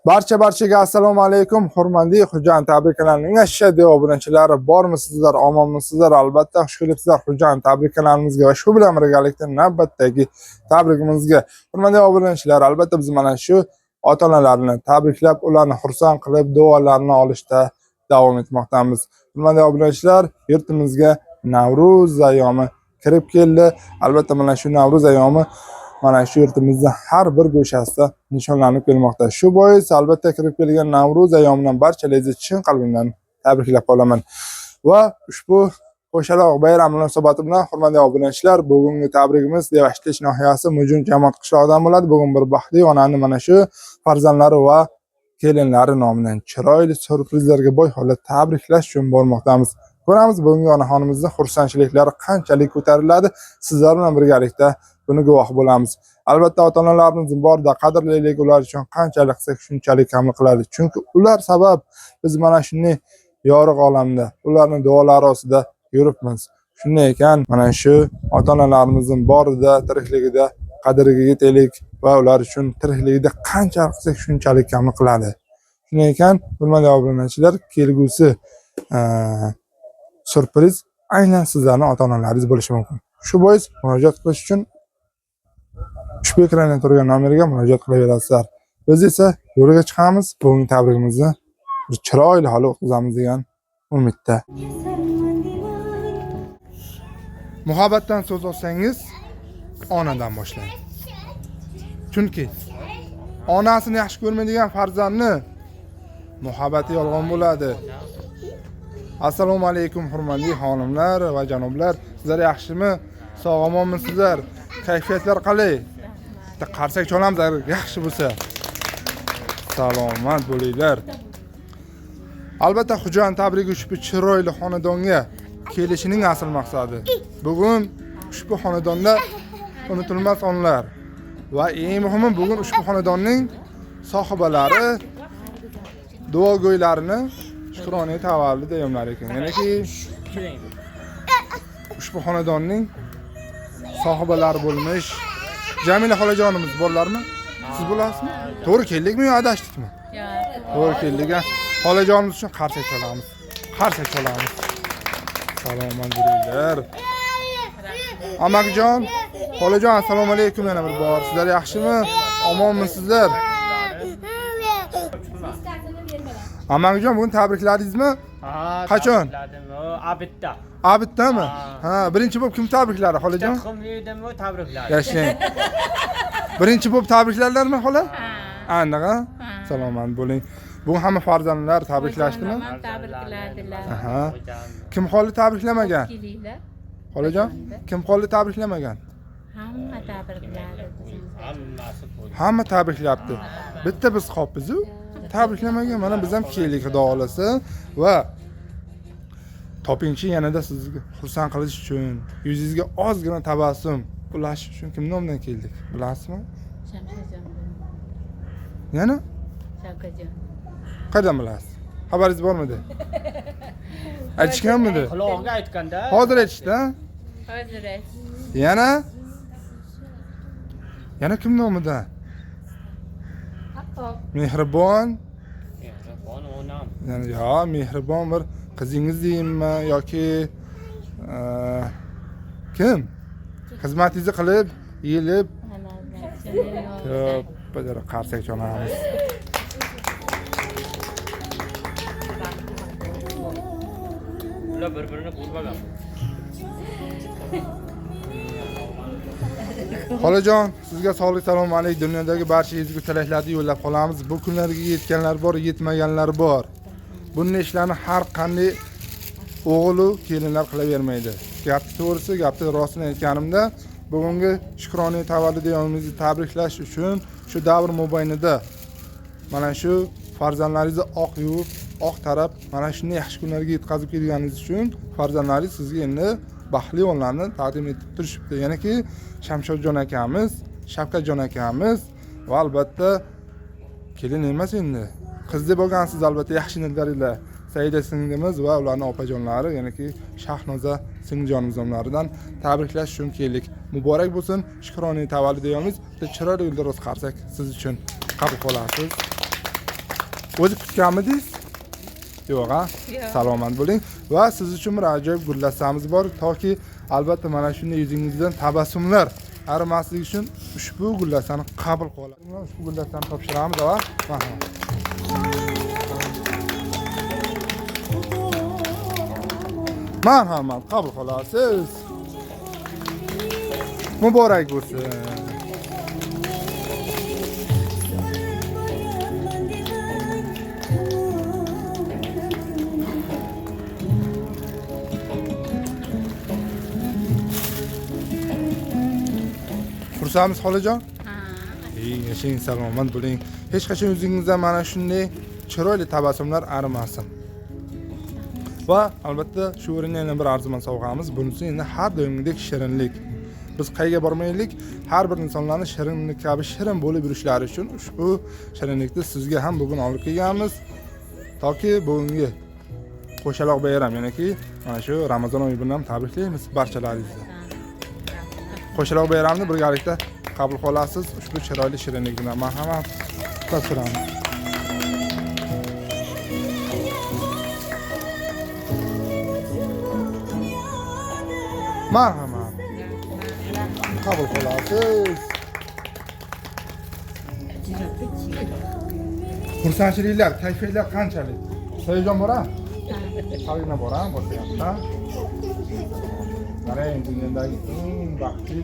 Barchaga assalomu alaykum. Hurmatli Xo'jayin tabriklarining ashaddiy obunachilari bormisizlar, omonmisizlar? Albatta xush kelibsizlar Xo'jayin tabriklarimizga va shu bilan birgalikda navbatdagi tabrigimizga. Hurmatli obunachilar, albatta biz mana shu ota-onalarni tabriklab, ularni xursand qilib, duolarini olishda davom etmoqdamiz. Hurmatli obunachilar, yurtimizga Navro'z ayyomi kirib keldi. Albatta mana shu Navro'z ayyomi mana shu yurtimizda har bir go'shasida nishonlanib kelmoqda. Shu bois albatta kirib kelgan Navro'z ayyomidan barchalaringizni chin qalbimdan tabriklab qolaman. Va ushbu qo'shaloq bayram munosabati bilan hurmatli obunachilar, bugungi tabrigimiz Devashtish nohiyasi Mujun jamoat qishlog'idan bo'ladi. Bugun bir baxtli onani mana shu farzandlari va kelinlari nomidan chiroyli syurprizlarga boy holatda tabriklash uchun bormoqdamiz. Ko'ramiz bugungi onaxonimizda xursandchiliklari qanchalik ko'tariladi. Sizlar bilan birgalikda buni guvoh bo'lamiz. Albatta ota-onalarimiz borda qadrlaylik, ular uchun qanchalik qilsak shunchalik kamol qiladi. Chunki ular sabab biz mana shunday yorug' olamda ularning duolari ostida yuribmiz. Shunday ekan, mana shu ota-onalarimizning borida tirikligida qadriga yetaylik va ular uchun tirikligida qanchalik qilsak shunchalik kamol qiladi. Shunday ekan, hurmatli obunachilar, kelgusi syurpriz aynan sizlarning ota-onalaringiz bo'lishi mumkin. Shu bois murojaat qilish uchun ushbu ekranda turgan nomerga murojaat qilaverasizlar. Biz esa yo'lga chiqamiz. Bugungi tabrigimizni bir chiroyli holda o'tkazamiz degan umidda. Muhabbatdan so'z olsangiz, onadan boshlang. Chunki onasini yaxshi ko'rmaydigan farzandni muhabbati yolg'on bo'ladi. Assalomu alaykum hurmatli xonimlar va janoblar. Sizlar yaxshimi? Sog'-omonmisizlar? Kayfiyatlar qalay? Qarsak chalamiz agar yaxshi bo'lsa. Salomat bo'linglar. Albatta Xo'jayin tabrigi ushbu chiroyli xonadonga kelishining asl maqsadi. Bugun ushbu xonadonda unutilmas onlar va eng muhimi bugun ushbu xonadonning sohibalari duogo'ylarini shukrona tavallud ayomlar ekan. Ya'niki ushbu xonadonning sohibalari bo'lmish Jamila xolajonimiz borlarmi? Siz bo'lasizmi? To'g'ri keldikmi yo adashdikmi? Yo'q. To'g'ri keldik. Xolajonimiz uchun qarsak chalamiz. Qarsak chalamiz. Salomat bo'linglar. Amakjon, xolajon assalomu alaykum yana bir bor. Sizlar yaxshimi? Omonmisizlar? Amakjon, bugun tabriklaringizmi? Qachon? Abidda. Abiddami? Ha, birinchi bo'lib kim tabrikladi, xolajon? Taxminimni tabrikladi. Yashang. Birinchi bo'lib tabriklarlarmi, xola? Anaqa? Salomat bo'ling. Bugun hamma farzandlar tabriklashdimi? Tabrikladilar. Aha. Kim xoli tabriklamagan? Xolajon, kim xoli tabriklamagan? Hamma tabrikladi. Hamma tabriklayapti. Bitta biz qolibmiz-ku. Tabriklamagan. Mana biz ham keldik, xudo xolasa va topinchi yanada sizga xursand qilish uchun, yuzingizga ozgina tabassum ulash uchun kim nomidan keldik? Bilasizmi? Shamshajon. Yana? Shavkatjon. Qayerdan bilasiz? Xabaringiz bormidi? Aytishganmidi? Quloqqa aytganda. Hozir aytishdi, ha? Hozir ayt. Yana? Yana kim nomidan? Mehribon. Mehribon onam. Yani ya mehribon bir qizingiz deyimmi yoki kim? Xizmatingizni qilib, yelib, ko'p bajara qarsak chalamiz. Ular bir-birini ko'rmagan. Xolajon, sizga sog'lik salom alayk. Dunyodagi barcha ezgu tilaklarni yo'llab qolamiz. Bu kunlarga yetganlar bor, yetmaganlar bor. Bunday ishlarni har qanday o'g'il va kelinlar qilavermaydi. Gapni to'g'risi, gapni rostini aytganimda, bugungi shukrona tavallud ayyomingizni tabriklash uchun shu davr mobaynida mana shu farzandlaringizni oq yuvib, oq tarab, mana shunday yaxshi kunlarga yetkazib kelganingiz uchun farzandlaringiz sizga endi baxtli onlarni taqdim etib turishibdi. Ya'niki Shamshodjon akamiz, Shavkatjon akamiz va albatta kelin emas endi. Qizni bo'lgansiz albatta yaxshi niyatlaringizlar. Saida singlimiz va ularning opajonlari, ya'niki Shahnoza singiljonimiz nomlaridan tabriklash uchun keldik. Muborak bo'lsin shukrona tavallud ayyomingiz. Chiroyli yildiroz qarsak siz uchun qabul qilasiz. O'zi kutganmidingiz? Yo'q, ha? Yo'q. Salomat bo'ling va siz uchun bir ajoyib guldastamiz bor. Toki albatta mana shunday yuzingizdan tabassumlar arimasligi uchun ushbu guldastani qabul qilib olamiz. Ushbu guldastani topshiramiz va marhamat. Marhamat, qabul qilasiz. Muborak bo'lsin. Xursandsiz xolajon? Ha. Yashang, salomat bo'ling. Hech qachon yuzingizdan mana shunday chiroyli tabassumlar arimasin. Va albatta shu o'rinda yana bir arzimas sovg'amiz. Bunisi endi har doimgidek shirinlik. Biz qayga bormaylik, har bir insonlarning shirinlik kabi shirin bo'lib yurishlari uchun ushbu shirinlikni sizga ham bugun olib kelganmiz. Toki bugungi qo'shaloq bayram, ya'niki mana shu Ramazon oyi bilan tabriklaymiz barchalaringizni. Qo'shaloq bayramni birgalikda qabul qilasiz. Ushbu chiroyli shirinlik bilan marhamat topshiramiz. Marhamat. Qabul qilasiz. Xursandchiliklar, kayfiyatlar qanchalik? Sayojon bora? Qalbina bora, boshlayapti. Qarang, dunyodagi eng baxtli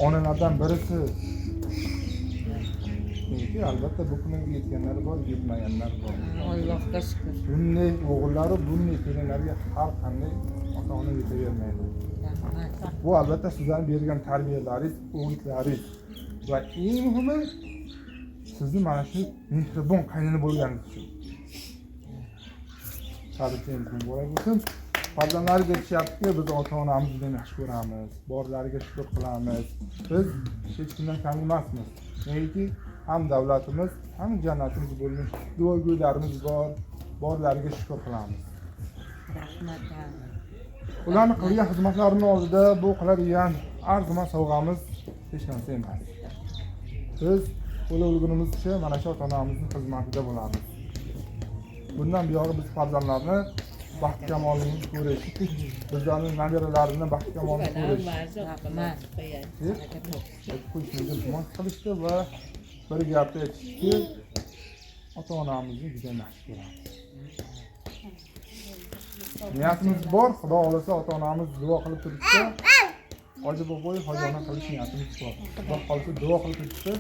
onalardan birisi. Chunki albatta bu kunga yetganlar bor, yetmaganlar bor. Allohga shukr. Bunday o'g'illari, bunday kelinlarga har qanday ota-ona yetavermaydi. Bu albatta sizlarning bergan tarbiyalaringiz, o'g'itlaringiz va eng muhimi sizni mana shu mehribon qaynona bo'lganingiz uchun. Tabriklaymiz, muborak bo'lsin. Farzandlari aytishyaptiki, biz ota-onamizni juda yaxshi ko'ramiz, borlariga shukr qilamiz. Biz hech kimdan kam emasmiz. Negaki ham davlatimiz, ham jannatimiz bo'lmish duogo'ylarimiz bor, borlariga shukr qilamiz. Rahmat. Ularni qilgan xizmatlarini oldida bu qiladigan arzimas sovg'amiz hech narsa emas. Biz o'lgunimizcha mana shu ota-onamizning xizmatida bo'lamiz. Bundan buyog'i biz farzandlarni baxt kamolini ko'rish, bizlarning nabiralarini baxt kamolini ko'rish. Rahmat. Qo'yishimizga tuhmat qilishdi va bir gapni aytishdi, ota-onamizni juda yaxshi ko'ramiz. Niyatimiz bor, Xudo xolasa ota-onamiz duo qilib turibdi. Hoji boboy, hojona qilish niyatimiz bor. Xudo xolasa duo qilib turibdi,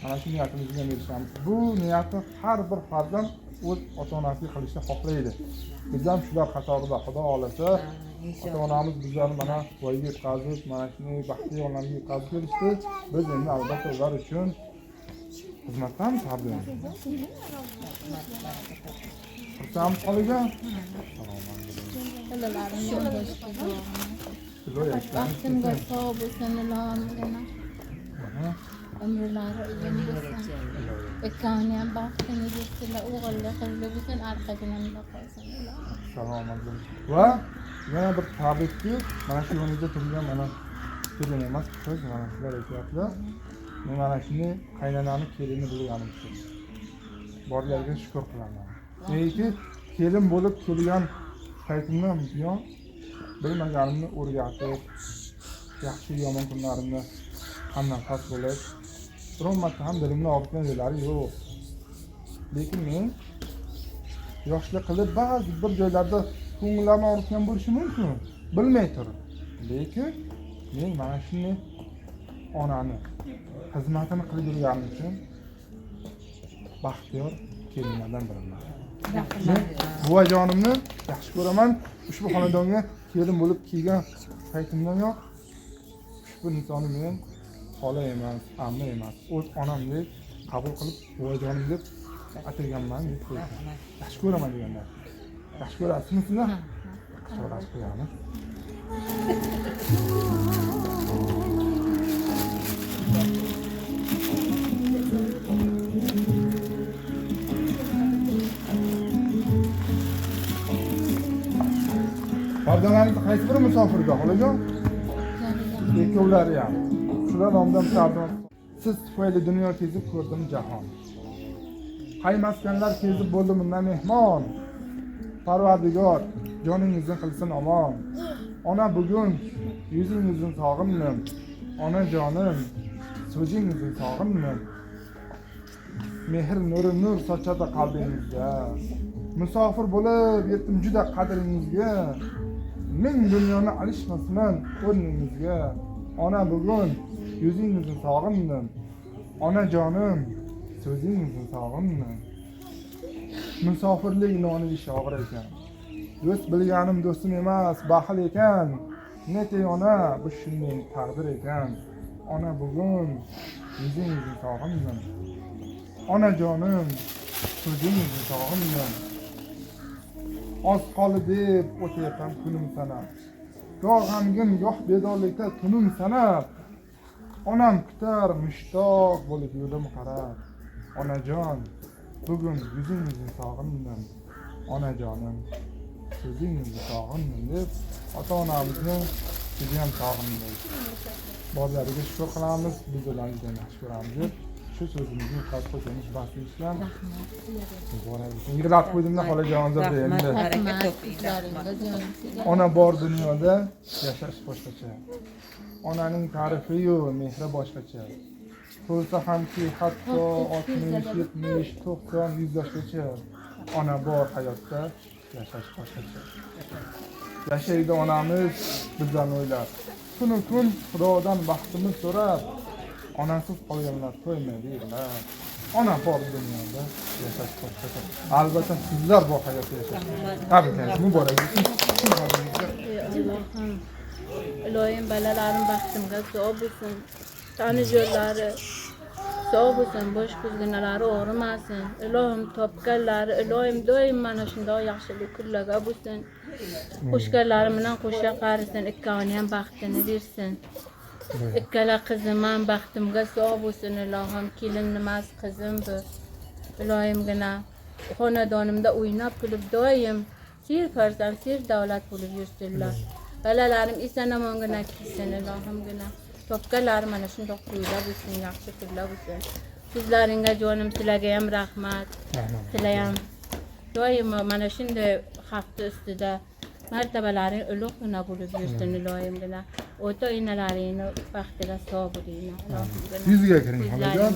mana shu niyatimizga erishamiz. Bu niyatni har bir farzand o'z ota-onasiga qilishni xohlaydi. Biz ham shular qatorida Xudo xolasa ota-onamiz bizlarni mana voyaga yetkazib, mana shunday baxtli olamga yetkazib kelishdi. Biz endi albatta ular uchun xizmatdan sabdimiz. Xursand qolagan. Baxtimga sog' bo'lsin, ilojini. Umrlari uzun bo'lsin. Ikkani ham baxtini yetsinlar, o'g'illi qizli bo'lsin, arqaginamda qolsin. Salomat bo'ling. Va yana bir tabrikki, mana shu yoningizda turgan mana kelin emas, qiz mana shular aytyaptilar. Men mana shuni qaynonani kelini bo'lganim uchun borlarga shukr qilaman. Negaki kelin bo'lib kelgan paytimdan buyon bilmaganimni o'rgatib, yaxshi yomon kunlarimni hamnafas bo'lib, biron marta ham dilimni og'ritgan joylari yo'q. Lekin men yoshlik qilib ba'zi bir joylarda ko'ngillarni og'ritgan bo'lishi mumkin, bilmay turib. Lekin men mana shunday onani xizmatini qilib yurganim uchun baxtiyor kelinlardan biriman. Men buvajonimni yaxshi ko'raman. Ushbu xonadonga kelin bo'lib kelgan paytimdanoq ushbu insonni men xola emas, amma emas, o'z onamdek qabul qilib buvajonim deb ataganman deb qo'ydim. Yaxshi ko'raman deganlar. Yaxshi ko'rasizmi sizlar? Yaxshi ko'ramiz. Farzandlaringiz qaysi biri musofirda, xolajon? Ikkovlari ham. Shular nomidan taqdim. Siz tufayli dunyo kezib ko'rdim jahon. hay maskanlar kezib bo'ldi bundan mehmon. Parvardigor joningizni qilsin omon. Ona bugun yuzingizni sog'indim. Ona jonim so'zingizni sog'indim. Mehr nuri nur sochadi qalbingizga. Musofir bo'lib yetdim juda qadringizga. Ming dunyoni alishmasman o'rningizga. Ona bugun yuzingizni sog'indim. Ona jonim so'zingizni sog'indim. Musofirlik noni ish og'ir ekan. Do'st bilganim do'stim emas, baxil ekan. Netay ona bu shunday taqdir ekan. Ona bugun yuzingizni sog'indim. Ona jonim so'zingizni sog'indim. Oz qoldi deb o'tayapman kunim sanab. Goh g'amgin, goh bedorlikda tunim sanab. Onam kutar mushtoq bo'lib yo'lim qarab. Onajon, bugun yuzingizni sog'indim. Onajonim, so'zingizni sog'indim deb ota-onamizni juda ham sog'indik. Borlariga shukr qilamiz, biz ularni juda yaxshi ko'ramiz deb shu so'zimizni qilib qo'yamiz bahsingizdan. Yig'lab qo'ydimda xolajonimizga endi. Ona bor dunyoda yashash boshqacha. Onaning ta'rifi-yu mehri boshqacha. Bo'lsa hamki hatto 60, 70, 90, 100 yoshgacha ona bor hayotda yashash boshqacha. Yashaydi onamiz bizdan o'ylab. Kunu kun Xudodan baxtimiz so'rab, onasiz qolganlar to'ymaydi yig'lab. Ona bor dunyoda yashash boshqacha. Albatta sizlar bu hayotda yashaysiz. Tabriklaymiz, muborak bo'lsin. Allohim, ilohim balalarim baxtimga sog' bo'lsin. Tanish yo'llari sog' bo'lsin, bosh ko'zginalari og'rimasin. Ilohim topganlari, ilohim doim mana shunday yaxshilik kunlarga bo'lsin. Qo'shganlari bilan qo'sha qarisin, ikkani ham baxtini bersin. Ikkala qizim ham baxtimga sog' bo'lsin. Ilohim kelin emas, qizim bu. Ilohimgina xonadonimda o'ynab kulib doim sir farzand, sir davlat bo'lib yursinlar. Balalarim eson-omongina kelsin, ilohimgina. Topganlar mana shunday to'ylar bo'lsin, yaxshi kunlar bo'lsin. Sizlaringga jonim, sizlarga ham rahmat. Sizlar ham doimo mana shunday hafta ustida martabalaring ulug'gina bo'lib yursin, ilohimgina. Ota-onalaringni baxtiga sog' bo'linglar. Yuziga kiring xolajon.